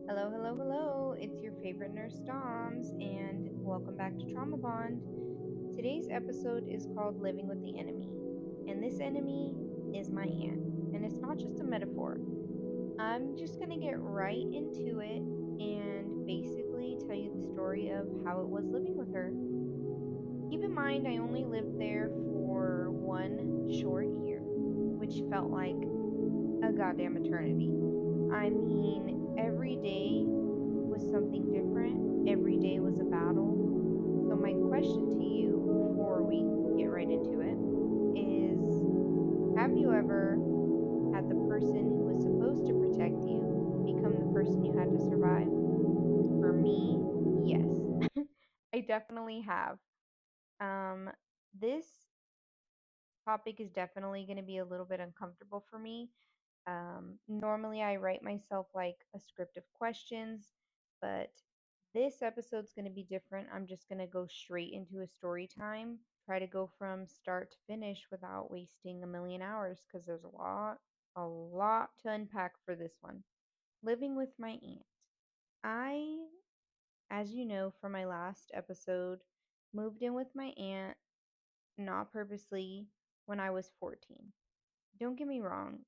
Hello, hello, hello. It's your favorite nurse Doms, and welcome back to Trauma Bond. Today's episode is called Living with the Enemy, and this enemy is my aunt. And it's not just a metaphor. I'm just gonna get right into it and basically tell you the story of how it was living with her. Keep in mind, I only lived there for 1 short year, which felt like a goddamn eternity. I mean, every day was something different. Every day was a battle. So my question to you before we get right into it is, have you ever had the person who was supposed to protect you become the person you had to survive? For me, yes. I definitely have. Um this topic is definitely going to be a little bit uncomfortable for me. Normally, I write myself like a script of questions, but this episode's going to be different. I'm just going to go straight into a story time, try to go from start to finish without wasting a million hours because there's a lot to unpack for this one. Living with my aunt. I, as you know from my last episode, moved in with my aunt, not purposely, when I was 14. Don't get me wrong,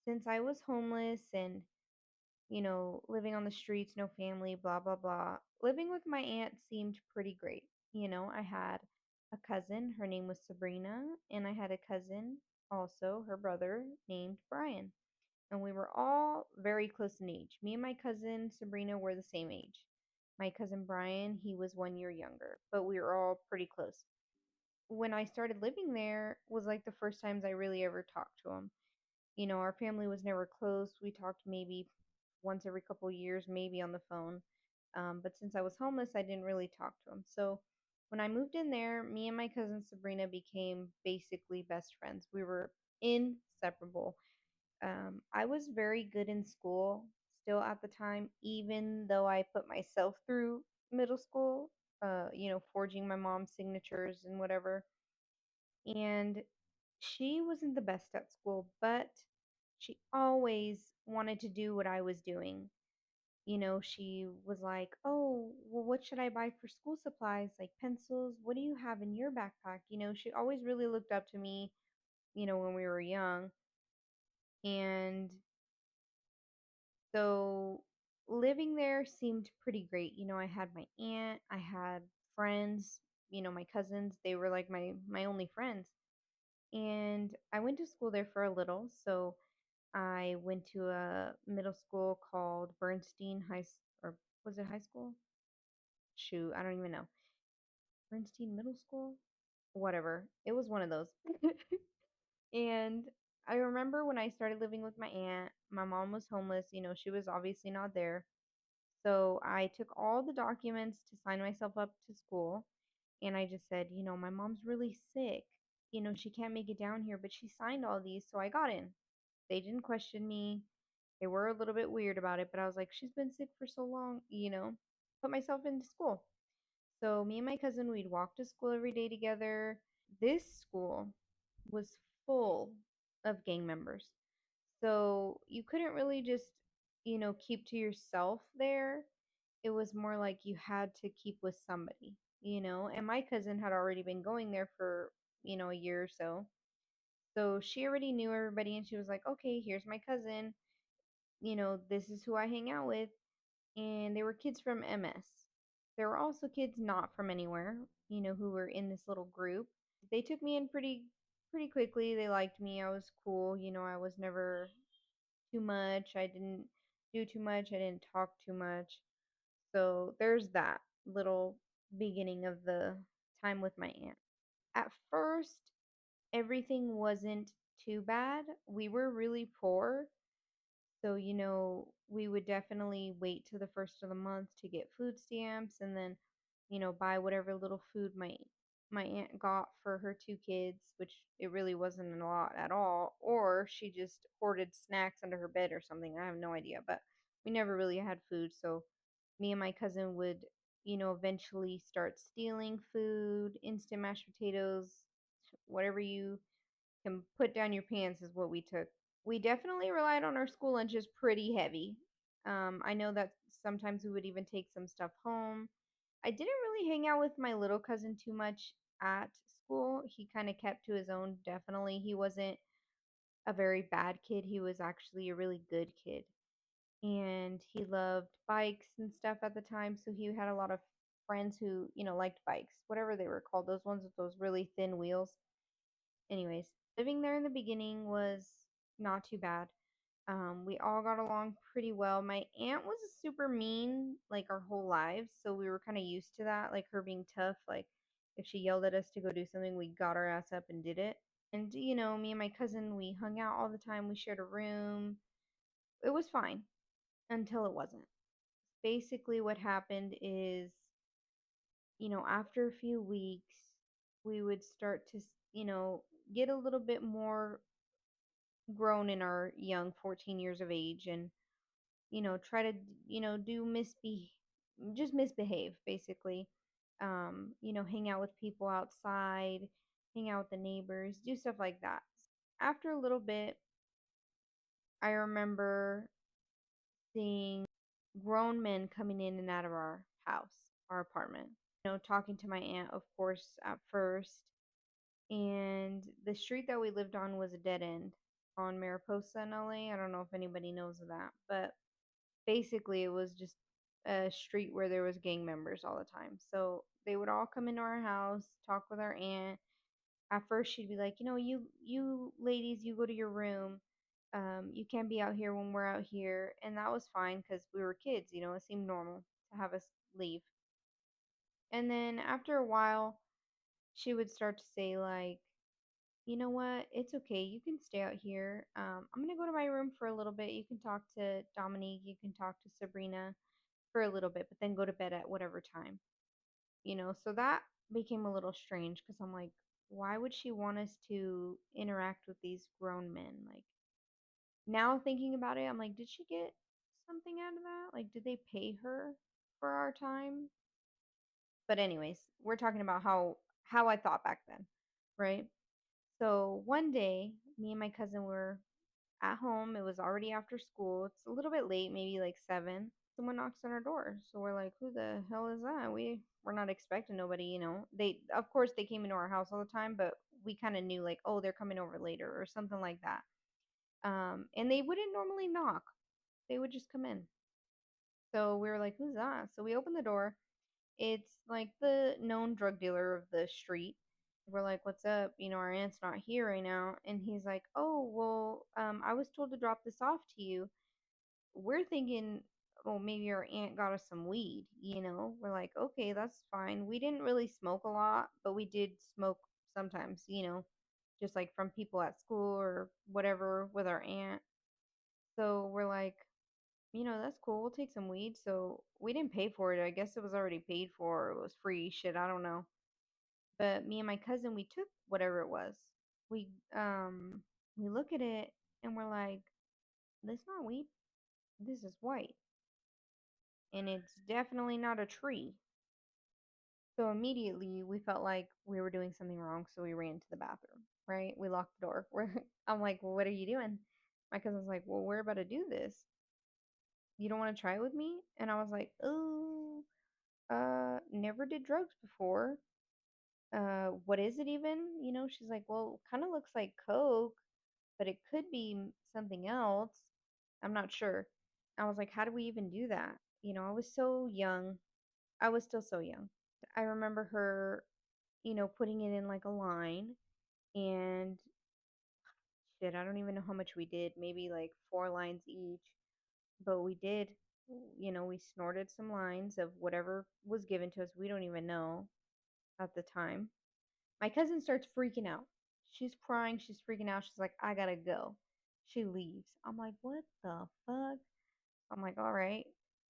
since I was homeless and living on the streets, no family, blah, blah, blah. Living with my aunt seemed pretty great. I had a cousin, her name was Sabrina, and I had a cousin, also her brother, named Brian. And we were all very close in age. Me and my cousin Sabrina were the same age. My cousin Brian, he was 1 year younger, but we were all pretty close. When I started living there was like the first times I really ever talked to him. Our family was never close. We talked maybe once every couple years, maybe on the phone. But since I was homeless, I didn't really talk to him. So when I moved in there, me and my cousin Sabrina became basically best friends. We were inseparable. I was very good in school still at the time, even though I put myself through middle school, forging my mom's signatures and whatever. And she wasn't the best at school, but she always wanted to do what I was doing. She was like, "Oh, well, what should I buy for school supplies? Like pencils? What do you have in your backpack?" She always really looked up to me, when we were young. And so living there seemed pretty great. I had my aunt, I had friends, my cousins, they were like my only friends. And I went to school there for a little. So I went to a middle school called Bernstein or was it high school? Shoot, I don't even know. Bernstein Middle School? Whatever. It was one of those. And I remember when I started living with my aunt, my mom was homeless. She was obviously not there. So I took all the documents to sign myself up to school. And I just said, my mom's really sick. She can't make it down here, but she signed all these. So I got in. They didn't question me. They were a little bit weird about it, but I was like, she's been sick for so long, put myself into school. So me and my cousin, we'd walk to school every day together. This school was full of gang members. So you couldn't really just, keep to yourself there. It was more like you had to keep with somebody. And my cousin had already been going there for, a year or so. So she already knew everybody and she was like, okay, here's my cousin. This is who I hang out with. And they were kids from MS. There were also kids not from anywhere, who were in this little group. They took me in pretty quickly. They liked me. I was cool. I was never too much. I didn't do too much. I didn't talk too much. So there's that little beginning of the time with my aunt. At first, everything wasn't too bad. We were really poor. So, we would definitely wait till the first of the month to get food stamps and then, buy whatever little food my aunt got for her two kids, which it really wasn't a lot at all, or she just hoarded snacks under her bed or something. I have no idea, but we never really had food, so me and my cousin would, eventually start stealing food, instant mashed potatoes, whatever you can put down your pants is what we took. We definitely relied on our school lunches pretty heavy. I know that Sometimes we would even take some stuff home. I didn't really hang out with my little cousin too much at school. He kind of kept to his own, definitely. He wasn't a very bad kid. He was actually a really good kid. And he loved bikes and stuff at the time, so he had a lot of friends who, liked bikes, whatever they were called, those ones with those really thin wheels. Anyways, living there in the beginning was not too bad. We all got along pretty well. My aunt was super mean like our whole lives, so we were kind of used to that, like her being tough. Like if she yelled at us to go do something, we got our ass up and did it. And me and my cousin, we hung out all the time. We shared a room. It was fine until it wasn't. Basically, what happened is, after a few weeks, we would start to, get a little bit more grown in our young 14 years of age and try to do just misbehave basically. Hang out with people outside, hang out with the neighbors, do stuff like that. After a little bit, I remember seeing grown men coming in and out of our house, our apartment. Talking to my aunt, of course, at first. And the street that we lived on was a dead end on Mariposa in LA. I don't know if anybody knows of that, but basically it was just a street where there was gang members all the time. So they would all come into our house, talk with our aunt. At first she'd be like, you ladies, you go to your room. You can't be out here when we're out here. And that was fine because we were kids, it seemed normal to have us leave. And then after a while, she would start to say like, you know what? It's okay. You can stay out here. I'm gonna go to my room for a little bit. You can talk to Dominique. You can talk to Sabrina for a little bit, but then go to bed at whatever time. So that became a little strange because I'm like, why would she want us to interact with these grown men? Like, now thinking about it, I'm like, did she get something out of that? Like, did they pay her for our time? But anyways, we're talking about how I thought back then, right? So one day, me and my cousin were at home. It was already after school. It's a little bit late, maybe like 7. Someone knocks on our door. So we're like, who the hell is that? We're not expecting nobody. They of course they came into our house all the time, but we kind of knew like, oh, they're coming over later or something like that. And they wouldn't normally knock. They would just come in. So we were like, who's that? So we opened the door. It's like the known drug dealer of the street. We're like, what's up? Our aunt's not here right now. And he's like, oh, well, I was told to drop this off to you. We're thinking, oh, maybe our aunt got us some weed. We're like, okay, that's fine. We didn't really smoke a lot, but we did smoke sometimes, just like from people at school or whatever with our aunt. So we're like, that's cool. We'll take some weed. So we didn't pay for it. I guess it was already paid for. It was free shit. I don't know. But me and my cousin, we took whatever it was. We we look at it and we're like, this not weed. This is white. And it's definitely not a tree. So immediately we felt like we were doing something wrong, so we ran to the bathroom, right? We locked the door. I'm like, well, what are you doing? My cousin's like, well, we're about to do this. You don't want to try it with me? And I was like, oh, never did drugs before. What is it even? She's like, well, kind of looks like Coke, but it could be something else. I'm not sure. I was like, how do we even do that? I was so young. I was still so young. I remember her, putting it in like a line and shit, I don't even know how much we did. Maybe like 4 lines each. But we did, we snorted some lines of whatever was given to us. We don't even know at the time. My cousin starts freaking out. She's crying. She's freaking out. She's like, I gotta go. She leaves. I'm like, what the fuck? I'm like, all right,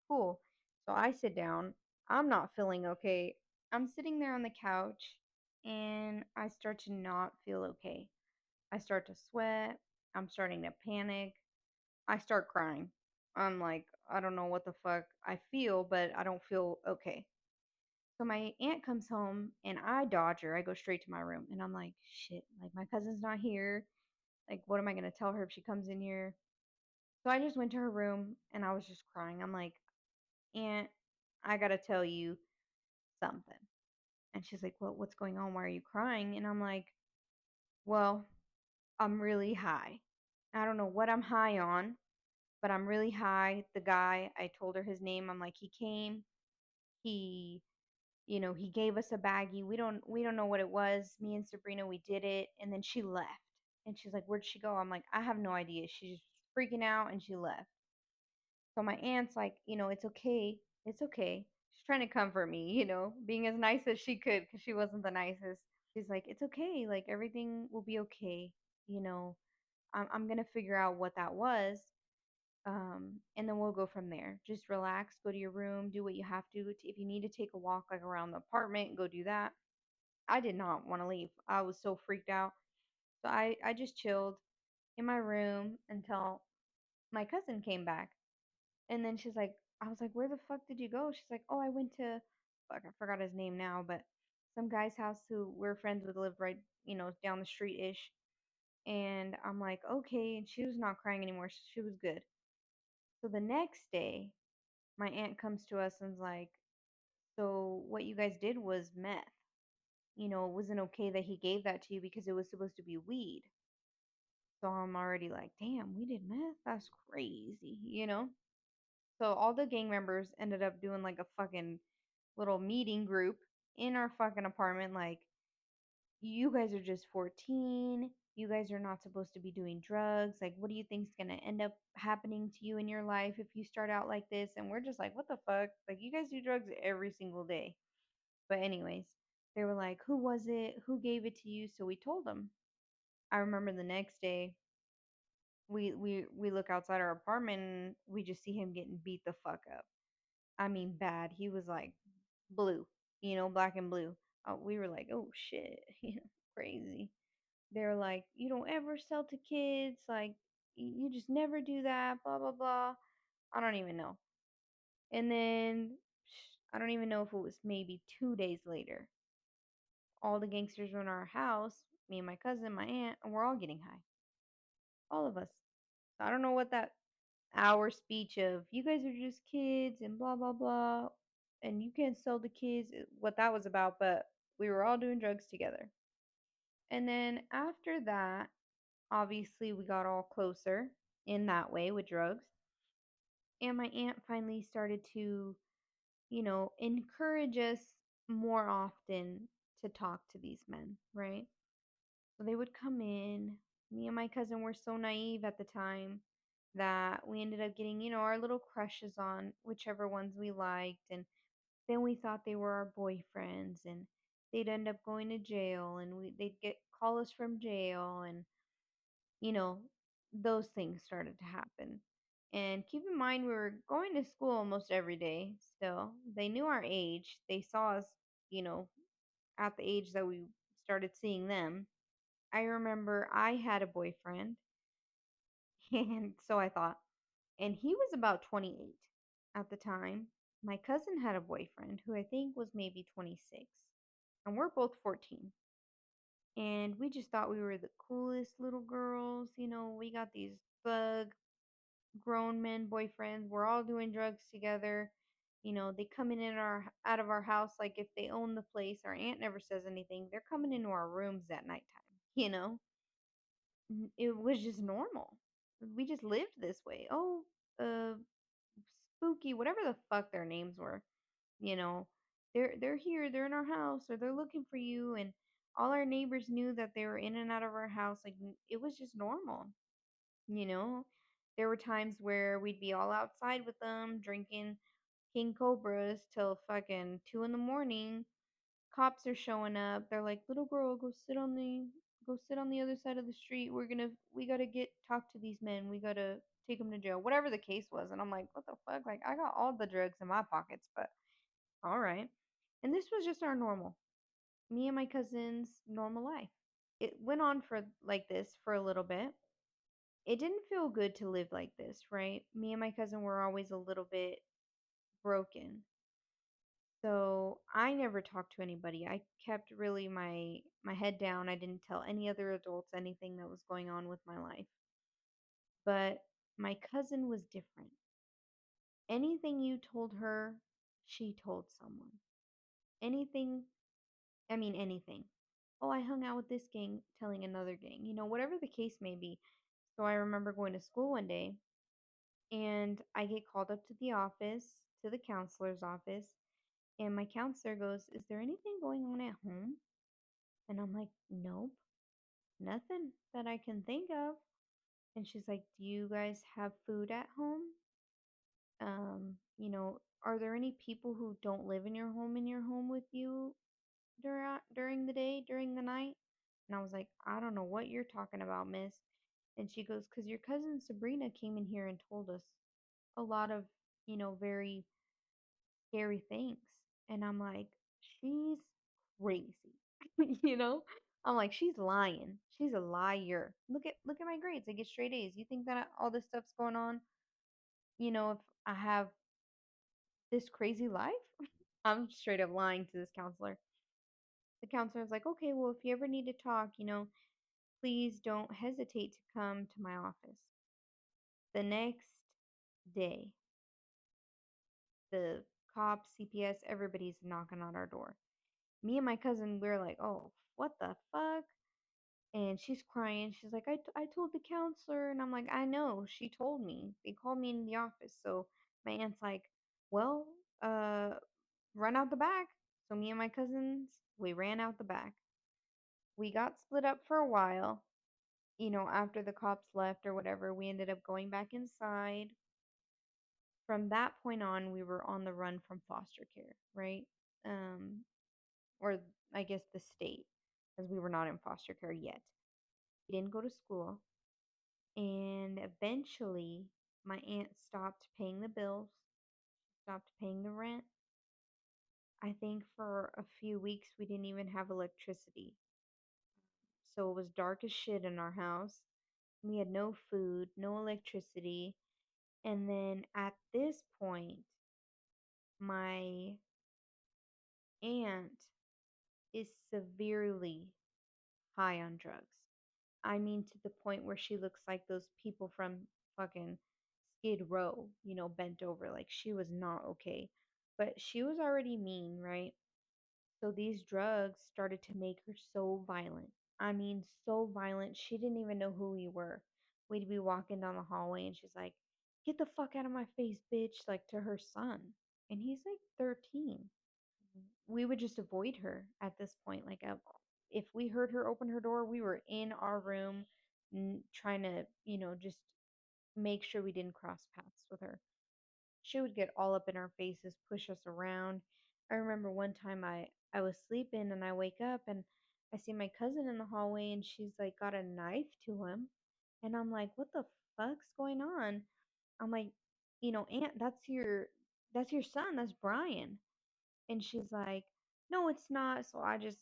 cool. So I sit down. I'm not feeling okay. I'm sitting there on the couch and I start to not feel okay. I start to sweat. I'm starting to panic. I start crying. I'm like, I don't know what the fuck I feel, but I don't feel okay. So my aunt comes home and I dodge her. I go straight to my room and I'm like, shit, like my cousin's not here. Like, what am I going to tell her if she comes in here? So I just went to her room and I was just crying. I'm like, Aunt, I gotta tell you something. And she's like, well, what's going on? Why are you crying? And I'm like, well, I'm really high. I don't know what I'm high on, but I'm really high. The guy, I told her his name. I'm like, he came, he, he gave us a baggie. We don't know what it was. Me and Sabrina, we did it, and then she left. And she's like, where'd she go? I'm like, I have no idea. She's freaking out and she left. So my aunt's like, it's okay. It's okay. She's trying to comfort me, being as nice as she could because she wasn't the nicest. She's like, it's okay. Like, everything will be okay. You know, I'm going to figure out what that was. And then we'll go from there. Just relax, go to your room, do what you have to. If you need to take a walk like around the apartment, go do that. I did not want to leave. I was so freaked out. So I just chilled in my room until my cousin came back. And then she's like, I was like, where the fuck did you go? She's like, oh, I went to, fuck, I forgot his name now, but some guy's house who we're friends with lived right, down the street ish. And I'm like, okay. And she was not crying anymore. She was good. So the next day, my aunt comes to us and's like, so what you guys did was meth. It wasn't okay that he gave that to you because it was supposed to be weed. So I'm already like, damn, we did meth? That's crazy. So all the gang members ended up doing like a fucking little meeting group in our fucking apartment. Like, you guys are just 14. You guys are not supposed to be doing drugs. Like, what do you think's gonna end up happening to you in your life if you start out like this? And we're just like, what the fuck? Like, you guys do drugs every single day. But anyways, they were like, who was it? Who gave it to you? So we told them. I remember the next day, we look outside our apartment and we just see him getting beat the fuck up. I mean, bad. He was like blue, black and blue. We were like, oh shit, crazy. They're like, you don't ever sell to kids, like you just never do that, blah blah blah. I don't even know. And then I don't even know if it was maybe 2 days later. All the gangsters were in our house, me and my cousin, my aunt, and we're all getting high. All of us. So I don't know what that hour speech of you guys are just kids and blah blah blah and you can't sell to kids what that was about, but we were all doing drugs together. And then after that, obviously we got all closer in that way with drugs. And my aunt finally started to, encourage us more often to talk to these men, right? So they would come in. Me and my cousin were so naive at the time that we ended up getting, our little crushes on whichever ones we liked. And then we thought they were our boyfriends and they'd end up going to jail and they'd get call us from jail and, you know, those things started to happen. And keep in mind, we were going to school almost every day still. They knew our age. They saw us, you know, at the age that we started seeing them. I remember I had a boyfriend, and so I thought, and he was about 28 at the time. My cousin had a boyfriend who I think was maybe 26, and we're both 14. And we just thought we were the coolest little girls. We got these thug grown men boyfriends. We're all doing drugs together. They come in our out of our house like if they own the place. Our aunt never says anything. They're coming into our rooms at nighttime. You know, it was just normal. We just lived this way. Oh, uh, spooky, whatever the fuck their names were. You know, they're here, they're in our house, or they're looking for you, and all our neighbors knew that they were in and out of our house. Like it was just normal. You know, there were times where we'd be all outside with them drinking King Cobras till fucking 2 in the morning. Cops are showing up. They're like, little girl, go sit on the other side of the street. We gotta get talk to these men. We gotta take them to jail. Whatever the case was. And I'm like, what the fuck? Like, I got all the drugs in my pockets, but all right. And this was just our normal, me and my cousin's normal life. It went on for like this for a little bit. It didn't feel good to live like this, right? Me and my cousin were always a little bit broken. So I never talked to anybody. I kept really my head down. I didn't tell any other adults anything that was going on with my life. But my cousin was different. Anything you told her, she told someone. Anything, I mean, anything. Oh, I hung out with this gang telling another gang, whatever the case may be. So I remember going to school one day and I get called up to the office, to the counselor's office, and my counselor goes, "Is there anything going on at home?" And I'm like, "Nope, nothing that I can think of." And she's like, "Do you guys have food at home? Are there any people who don't live in your home with you during the day, during the night?" And I was like, "I don't know what you're talking about, miss." And she goes, "Because your cousin Sabrina came in here and told us a lot of, very scary things." And I'm like, "She's crazy." you know? I'm like, "She's lying. She's a liar. Look at my grades. I get straight A's. You think that all this stuff's going on, if I have this crazy life?" I'm straight up lying to this counselor. The counselor was like, "Okay, well, if you ever need to talk, please don't hesitate to come to my office." The next day, the cops, CPS, everybody's knocking on our door. Me and my cousin, we're like, "Oh, what the fuck?" And she's crying. She's like, I told the counselor." And I'm like, "I know. She told me. They called me in the office." So my aunt's like, "Well, uh, run out the back." So me and my cousins, we ran out the back. We got split up for a while. After the cops left or whatever, we ended up going back inside. From that point on, we were on the run from foster care, right? Um, or I guess the state, because we were not in foster care yet. We didn't go to school. And eventually, my aunt stopped paying the bills, stopped paying the rent. I think for a few weeks, we didn't even have electricity. So it was dark as shit in our house. We had no food, no electricity. And then at this point, my aunt is severely high on drugs. I mean, to the point where she looks like those people from fucking Skid Row, bent over. Like she was not okay. But she was already mean, right? So these drugs started to make her so violent. I mean, so violent. She didn't even know who we were. We'd be walking down the hallway and she's like, "Get the fuck out of my face, bitch," like to her son. And he's like 13. We would just avoid her at this point. Like, if we heard her open her door, we were in our room trying to, just make sure we didn't cross paths with her. She would get all up in our faces, push us around. I remember one time I was sleeping and I wake up and I see my cousin in the hallway and she's like got a knife to him. And I'm like, "What the fuck's going on?" I'm like, "Aunt, that's your son, that's Brian." And she's like, "No, it's not." So I just,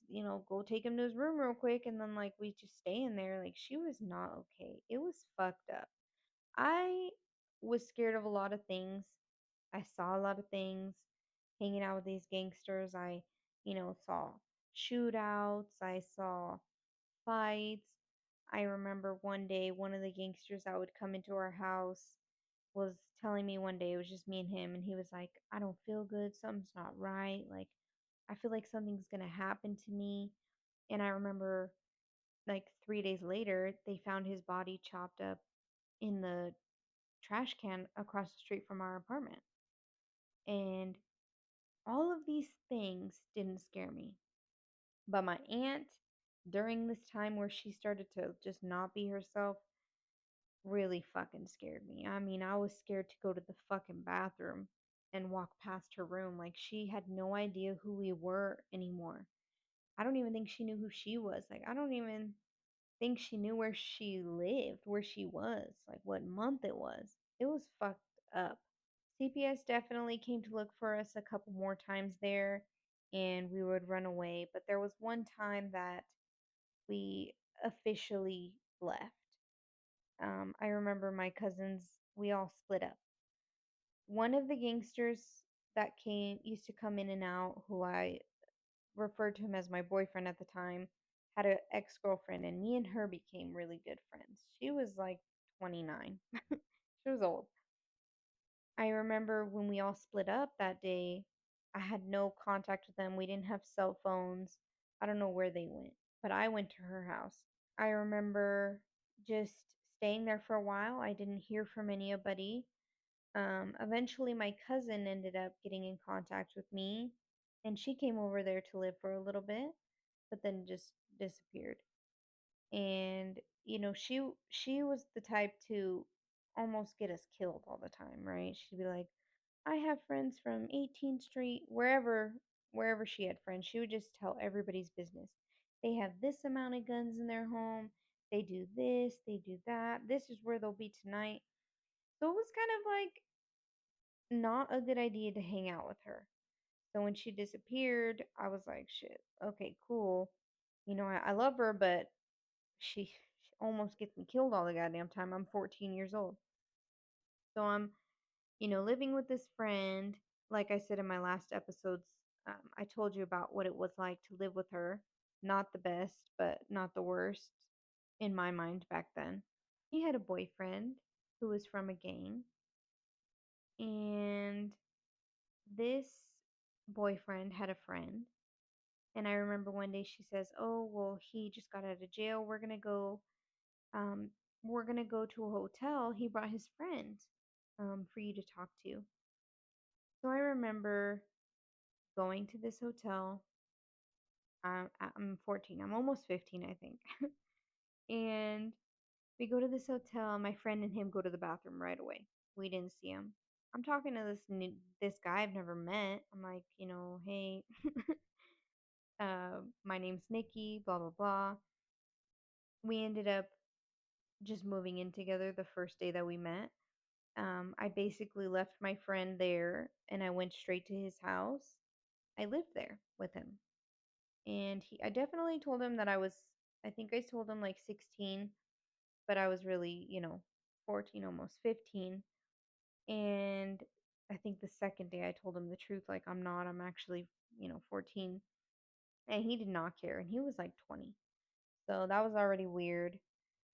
go take him to his room real quick and then like we just stay in there. Like she was not okay. It was fucked up. I was scared of a lot of things. I saw a lot of things hanging out with these gangsters. I, saw shootouts. I saw fights. I remember one day one of the gangsters that would come into our house was telling me one day, it was just me and him, and he was like, "I don't feel good. Something's not right. Like, I feel like something's going to happen to me." And I remember like 3 days later, they found his body chopped up in the trash can across the street from our apartment. And all of these things didn't scare me. But my aunt, during this time where she started to just not be herself, really fucking scared me. I mean, I was scared to go to the fucking bathroom and walk past her room. Like, she had no idea who we were anymore. I don't even think she knew who she was. Like, I don't even think she knew where she lived, where she was, like what month it was. It was fucked up. CPS definitely came to look for us a couple more times there, and we would run away. But there was one time that we officially left. I remember my cousins, we all split up. One of the gangsters that came used to come in and out, who I referred to him as my boyfriend at the time, had an ex-girlfriend, and me and her became really good friends. She was like 29. She was old. I remember when we all split up that day, I had no contact with them. We didn't have cell phones. I don't know where they went, but I went to her house. I remember just staying there for a while. I didn't hear from anybody. Eventually, my cousin ended up getting in contact with me, and she came over there to live for a little bit, but then just disappeared. And she was the type to almost get us killed all the time, right? She'd be like, I have friends from 18th Street, wherever she had friends. She would just tell everybody's business. They have this amount of guns in their home. They do this, they do that. This is where they'll be tonight. So it was kind of like not a good idea to hang out with her. So when she disappeared, I was like, shit, okay, cool. I love her, but she almost gets me killed all the goddamn time. I'm 14 years old. So I'm living with this friend. Like I said in my last episodes, I told you about what it was like to live with her. Not the best, but not the worst in my mind back then. He had a boyfriend who was from a gang, and this boyfriend had a friend. And I remember one day she says, "Oh, well, he just got out of jail. Um, we're gonna go to a hotel. He brought his friend, for you to talk to." So I remember going to this hotel. I'm 14. I'm almost 15, I think. And we go to this hotel. My friend and him go to the bathroom right away. We didn't see him. I'm talking to this guy I've never met. I'm like, hey, my name's Nikki. Blah blah blah. We ended up just moving in together the first day that we met. I basically left my friend there and I went straight to his house. I lived there with him. And I definitely told him that I think I told him like 16, but I was really, 14, almost 15. And I think the second day I told him the truth, like I'm not, I'm actually, 14. And he did not care. And he was like 20. So that was already weird.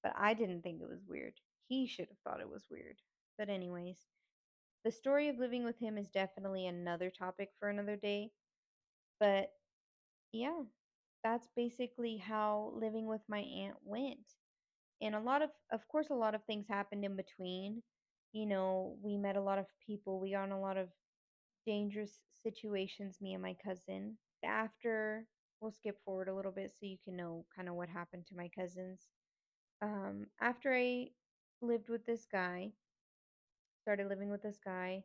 But I didn't think it was weird. He should have thought it was weird. But, anyways, the story of living with him is definitely another topic for another day. But yeah, that's basically how living with my aunt went. And of course, a lot of things happened in between. We met a lot of people. We got in a lot of dangerous situations, me and my cousin. We'll skip forward a little bit so you can know kind of what happened to my cousins. After I lived with this guy, started living with this guy,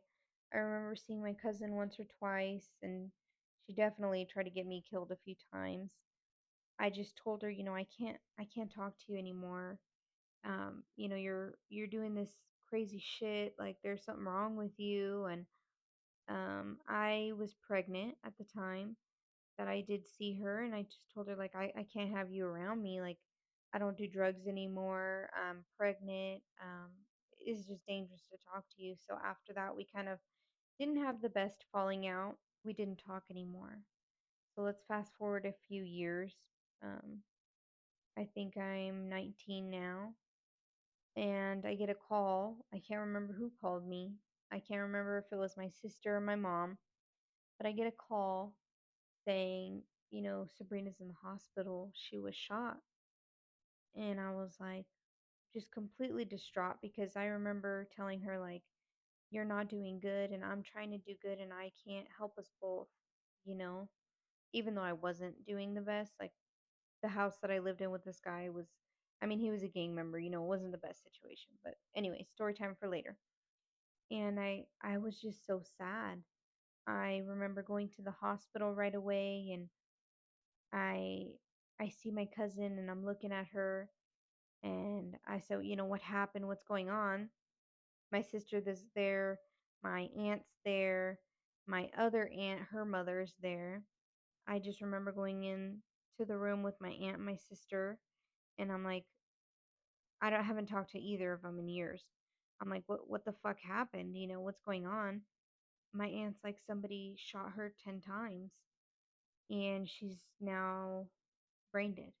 I remember seeing my cousin once or twice, and she definitely tried to get me killed a few times. I just told her, I can't talk to you anymore. You're doing this crazy shit. Like there's something wrong with you. And I was pregnant at the time that I did see her, and I just told her like I can't have you around me. Like I don't do drugs anymore. I'm pregnant. It's just dangerous to talk to you. So after that, we kind of didn't have the best falling out. We didn't talk anymore. So let's fast forward a few years. Um, I think I'm 19 now, and I get a call. I can't remember who called me. I can't remember if it was my sister or my mom, but I get a call saying, Sabrina's in the hospital. She was shot. And I was like, just completely distraught because I remember telling her, like, you're not doing good and I'm trying to do good and I can't help us both, you know? Even though I wasn't doing the best. Like, the house that I lived in with this guy was, I mean, he was a gang member, it wasn't the best situation. But anyway, story time for later. And I was just so sad. I remember going to the hospital right away, and I I see my cousin and I'm looking at her, and I said, what happened? What's going on? My sister is there, my aunt's there, my other aunt, her mother's there. I just remember going in to the room with my aunt and my sister, and I'm like, haven't talked to either of them in years. I'm like, what the fuck happened? What's going on? My aunt's like, somebody shot her 10 times and she's now brain dead.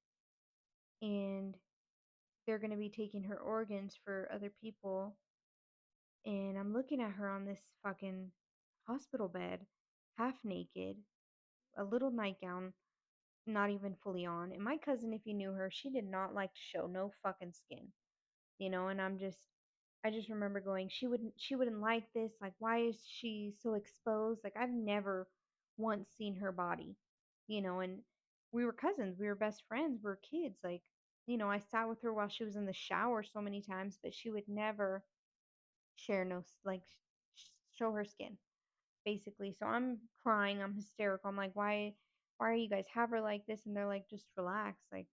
And they're going to be taking her organs for other people. And I'm looking at her on this fucking hospital bed, half naked, a little nightgown, not even fully on. And my cousin, if you knew her, she did not like to show no fucking skin, and I just remember going, she wouldn't like this. Like, why is she so exposed? Like, I've never once seen her body, and we were cousins, we were best friends, we were kids. Like, I sat with her while she was in the shower so many times, but she would never share no, like, show her skin, basically. So I'm crying, I'm hysterical. I'm like, why are you guys have her like this? And they're like, just relax. Like,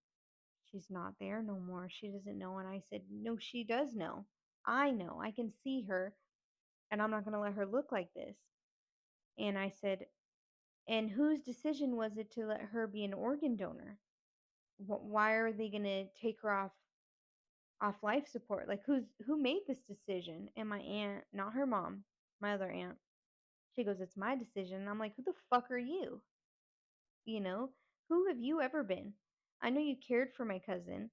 she's not there no more. She doesn't know. And I said, no, she does know. I know. I can see her, and I'm not going to let her look like this. And I said, and whose decision was it to let her be an organ donor? Why are they going to take her off life support? Like, who made this decision? And my aunt, not her mom, my other aunt, she goes, it's my decision. And I'm like, who the fuck are you? You know, who have you ever been? I know you cared for my cousin,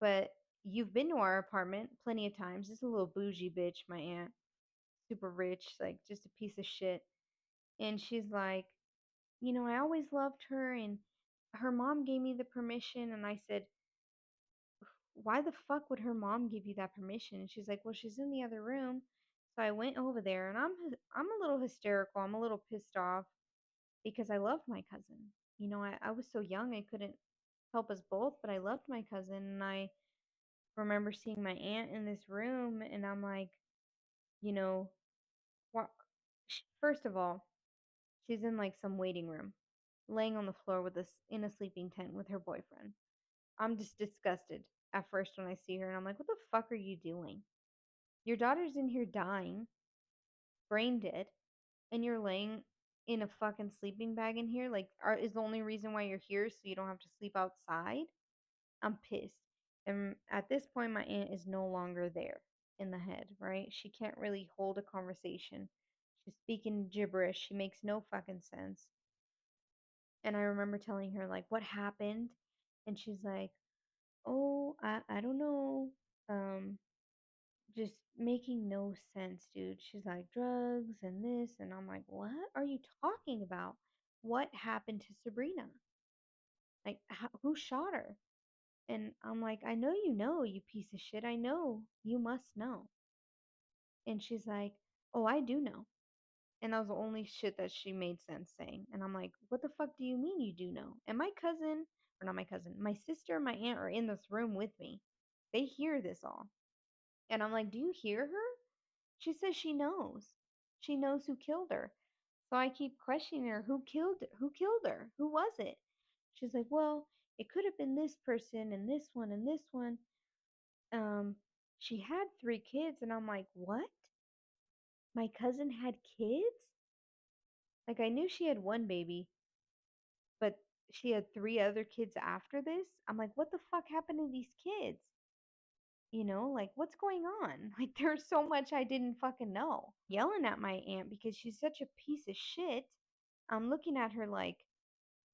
but you've been to our apartment plenty of times. This is a little bougie bitch, my aunt. Super rich, like just a piece of shit. And she's like, I always loved her, and her mom gave me the permission. And I said, why the fuck would her mom give you that permission? And she's like, well, she's in the other room. So I went over there, and I'm a little hysterical. I'm a little pissed off because I loved my cousin. I was so young I couldn't help us both, but I loved my cousin. And I remember seeing my aunt in this room, and I'm like, you know, what? First of all, she's in like some waiting room, laying on the floor with us in a sleeping tent with her boyfriend. I'm just disgusted at first when I see her, and I'm like, what the fuck are you doing? Your daughter's in here dying, brain dead, and you're laying in a fucking sleeping bag in here? Like, is the only reason why you're here so you don't have to sleep outside? I'm pissed. And at this point, my aunt is no longer there in the head, right? She can't really hold a conversation. She's speaking gibberish. She makes no fucking sense. And I remember telling her, like, what happened? And she's like, oh, I don't know. Um, just making no sense, dude. She's like, drugs and this. And I'm like, what are you talking about? What happened to Sabrina? Like, who shot her? And I'm like, I know you know, you piece of shit. I know. You must know. And she's like, oh, I do know. And that was the only shit that she made sense saying. And I'm like, what the fuck do you mean you do know? And my cousin, or not my cousin, my sister and my aunt are in this room with me. They hear this all. And I'm like, do you hear her? She says she knows. She knows who killed her. So I keep questioning her, who killed her? Who killed her? Who was it? She's like, well, it could have been this person and this one and this one. Um, she had 3 kids, and I'm like, what? My cousin had kids? Like, I knew she had one baby, but she had 3 other kids after this? I'm like, what the fuck happened to these kids? Like, what's going on? Like, there's so much I didn't fucking know. Yelling at my aunt because she's such a piece of shit. I'm looking at her like,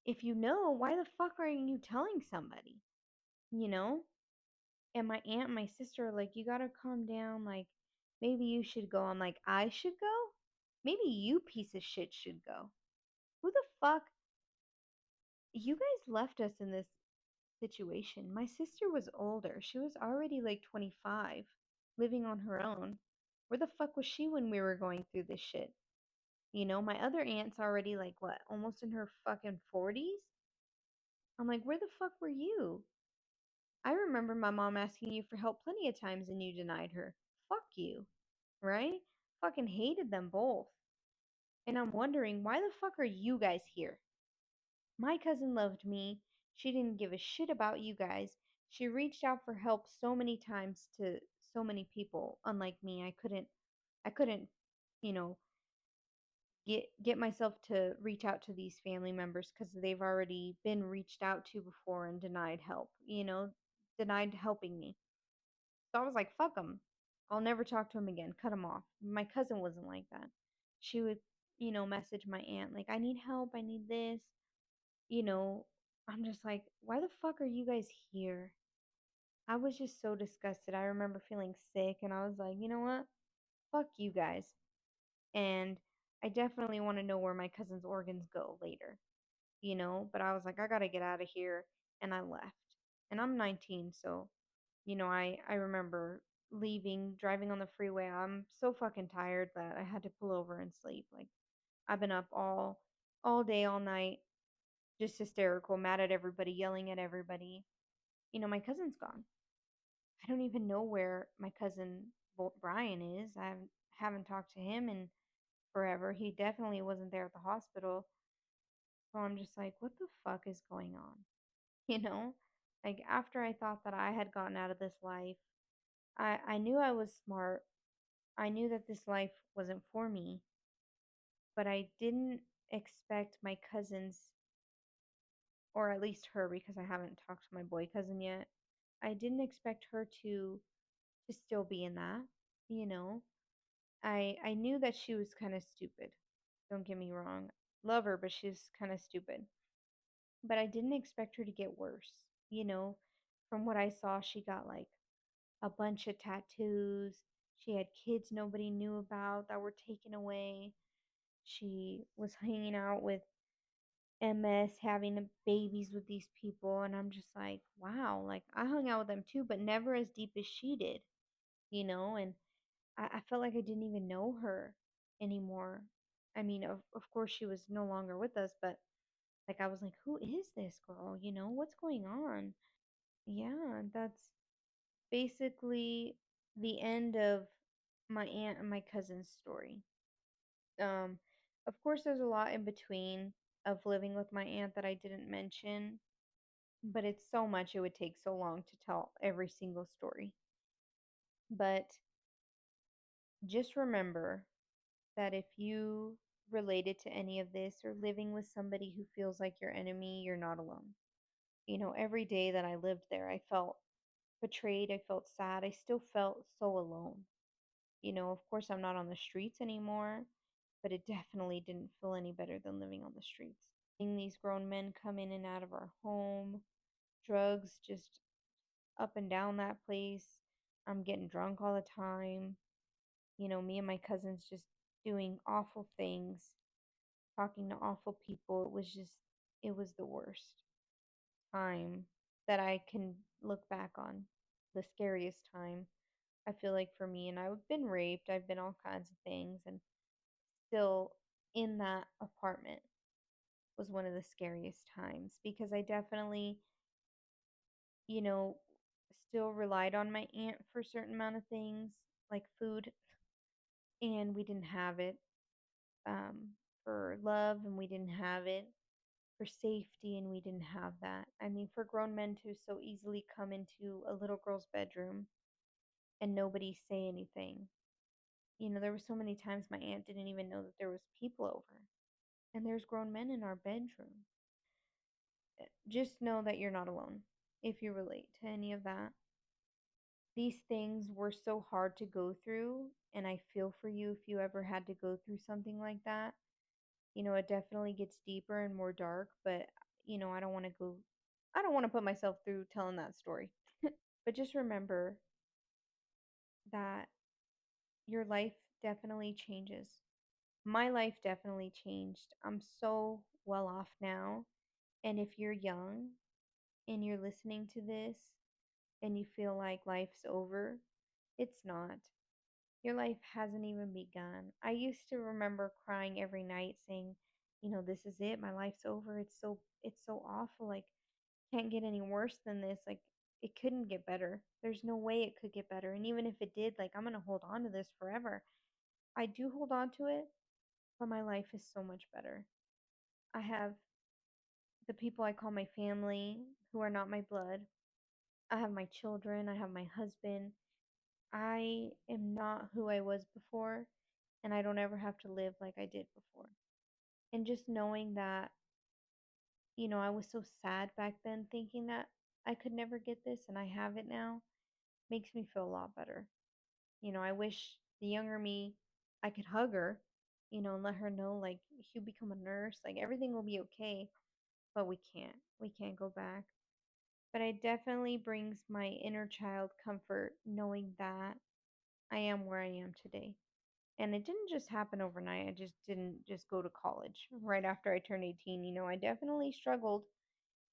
if you know, why the fuck aren't you telling somebody? You know? And my aunt and my sister are like, you gotta calm down. Like, maybe you should go. I'm like, I should go? Maybe you piece of shit should go. Who the fuck? You guys left us in this situation. My sister was older. She was already like 25, living on her own. Where the fuck was she when we were going through this shit? My other aunt's already like what, almost in her fucking 40s? I'm like, where the fuck were you? I remember my mom asking you for help plenty of times and you denied her. Fuck you, right? Fucking hated them both. And I'm wondering, why the fuck are you guys here? My cousin loved me. She didn't give a shit about you guys. She reached out for help so many times to so many people. Unlike me, I couldn't, you know, get myself to reach out to these family members because they've already been reached out to before and denied help, denied helping me. So I was like, fuck them. I'll never talk to him again. Cut him off. My cousin wasn't like that. She would, message my aunt, like, I need help. I need this. You know, I'm just like, why the fuck are you guys here? I was just so disgusted. I remember feeling sick, and I was like, you know what? fuck you guys. And I definitely want to know where my cousin's organs go later, but I was like, I gotta get out of here, and I left. And I'm 19, so I remember leaving, driving on the freeway. I'm so fucking tired that I had to pull over and sleep. Like, I've been up all day, all night, just hysterical, mad at everybody, yelling at everybody. My cousin's gone. I don't even know where my cousin Brian is. I haven't talked to him in forever. He definitely wasn't there at the hospital. So I'm just like, what the fuck is going on? You know? Like, after I thought that I had gotten out of this life, I knew I was smart. I knew that this life wasn't for me, but I didn't expect my cousins, or at least her, because I haven't talked to my boy cousin yet. I didn't expect her to still be in that, you know. I knew that she was kind of stupid. Don't get me wrong. Love her, but she's kind of stupid. But I didn't expect her to get worse. You know, from what I saw, she got like a bunch of tattoos. She had kids nobody knew about that were taken away. She was hanging out with MS, having babies with these people. And I'm just like, wow, like I hung out with them too, but never as deep as she did, and I felt like I didn't even know her anymore. I mean, of course, she was no longer with us, but like I was like, who is this girl? What's going on? Yeah, that's basically the end of my aunt and my cousin's story. Um, of course, there's a lot in between of living with my aunt that I didn't mention, but it's so much it would take so long to tell every single story. But just remember that if you related to any of this or living with somebody who feels like your enemy, you're not alone. Every day that I lived there, I felt betrayed. I felt sad. I still felt so alone. Of course, I'm not on the streets anymore, but it definitely didn't feel any better than living on the streets. Seeing these grown men come in and out of our home, drugs just up and down that place. I'm getting drunk all the time. Me and my cousins just doing awful things, talking to awful people. It was the worst time that I can look back on. The scariest time, I feel like, for me. And I've been raped, I've been all kinds of things, and still in that apartment was one of the scariest times because I definitely, you know, still relied on my aunt for a certain amount of things, like food, and we didn't have it. For love, and we didn't have it. For safety, and we didn't have that. I mean, for grown men to so easily come into a little girl's bedroom and nobody say anything. There were so many times my aunt didn't even know that there was people over. And there's grown men in our bedroom. Just know that you're not alone if you relate to any of that. These things were so hard to go through, and I feel for you if you ever had to go through something like that. It definitely gets deeper and more dark, but I don't want to go I don't want to put myself through telling that story. But just remember that your life definitely changes. My life definitely changed. I'm so well off now. And if you're young and you're listening to this and you feel like life's over, it's not. Your life hasn't even begun. I used to remember crying every night saying, this is it. My life's over. It's so awful. Like, can't get any worse than this. Like, it couldn't get better. There's no way it could get better. And even if it did, like, I'm going to hold on to this forever. I do hold on to it, but my life is so much better. I have the people I call my family who are not my blood. I have my children. I have my husband. I am not who I was before, and I don't ever have to live like I did before. And just knowing that, I was so sad back then thinking that I could never get this and I have it now makes me feel a lot better. I wish the younger me, I could hug her, and let her know, like, if you become a nurse, like, everything will be okay, but we can't. We can't go back. But it definitely brings my inner child comfort knowing that I am where I am today. And it didn't just happen overnight. I just didn't just go to college right after I turned 18. I definitely struggled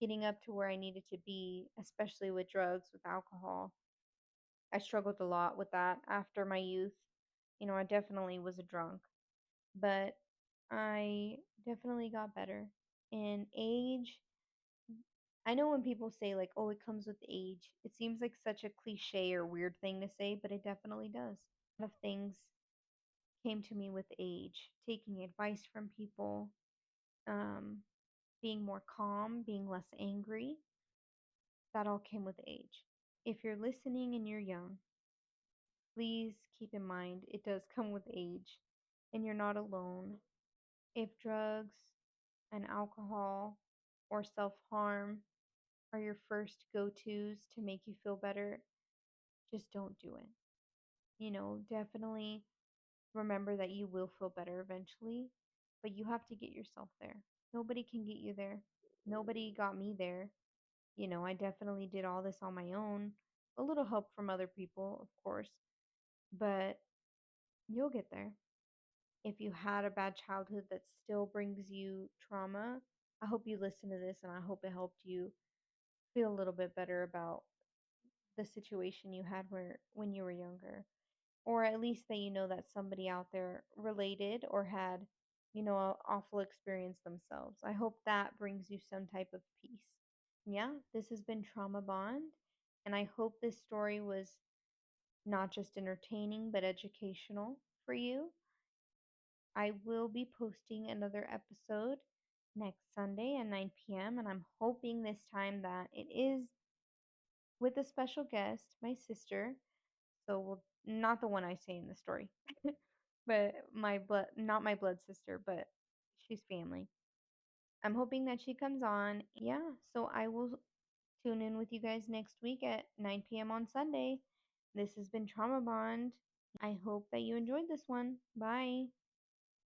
getting up to where I needed to be, especially with drugs, with alcohol. I struggled a lot with that after my youth. I definitely was a drunk, but I definitely got better. And age, I know when people say, like, oh, it comes with age, it seems like such a cliche or weird thing to say, but it definitely does. A lot of things came to me with age, taking advice from people, um, being more calm, being less angry. That all came with age. If you're listening and you're young, please keep in mind it does come with age and you're not alone. If drugs and alcohol or self harm are your first go tos to make you feel better, just don't do it. Definitely remember that you will feel better eventually, but you have to get yourself there. Nobody can get you there. Nobody got me there. I definitely did all this on my own. A little help from other people, of course, but you'll get there. If you had a bad childhood that still brings you trauma, I hope you listen to this and I hope it helped you feel a little bit better about the situation you had when you were younger. Or at least that you know that somebody out there related or had, an awful experience themselves. I hope that brings you some type of peace. Yeah, this has been Trauma Bond, and I hope this story was not just entertaining but educational for you. I will be posting another episode next Sunday at 9 p.m., and I'm hoping this time that it is with a special guest, my sister. So, not the one I say in the story, but my blood, not my blood sister, but she's family. I'm hoping that she comes on. Yeah, so I will tune in with you guys next week at 9 p.m. on Sunday. This has been Trauma Bond. I hope that you enjoyed this one. Bye.